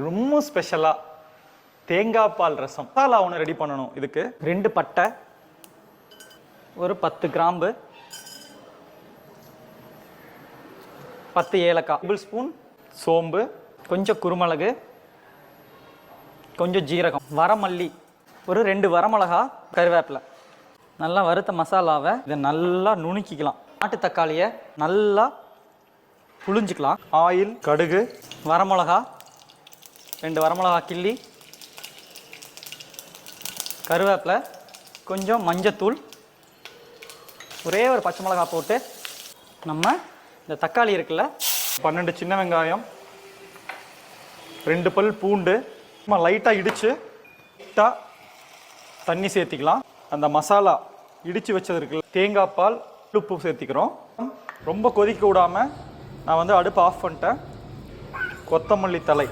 ரொம்ப ஸ்பெஷலாக தேங்காய் பால் ரசம் மசாலா ஒன்று ரெடி பண்ணணும். இதுக்கு 2 பட்டை, ஒரு 10 கிராம்பு, 10 ஏலக்காய், 1 ஸ்பூன் சோம்பு, கொஞ்சம் குருமிளகு, கொஞ்சம் ஜீரகம், வரமல்லி, ஒரு 2 வரமிளகா, கருவேப்பிலை. நல்லா வறுத்த மசாலாவை இதை நல்லா நுணுக்கிக்கலாம். நாட்டு தக்காளியை நல்லா புழிஞ்சிக்கலாம். ஆயில், கடுகு, வரமிளகா, 2 வரமிளகா கிள்ளி, கருவேப்பிலை, கொஞ்சம் மஞ்சத்தூள், ஒரே ஒரு பச்சை மிளகா போட்டு நம்ம இந்த தக்காளி இருக்குல்ல 12 சின்ன வெங்காயம், 2 பல் பூண்டு நம்ம லைட்டாக இடித்து தண்ணி சேர்த்திக்கலாம். அந்த மசாலா இடித்து வச்சது இருக்குல்ல தேங்காய் பால், உப்பு சேர்த்திக்கிறோம். ரொம்ப கொதிக்க விடாமல் நான் அடுப்பு ஆஃப் பண்ணிட்டேன். கொத்தமல்லி தழை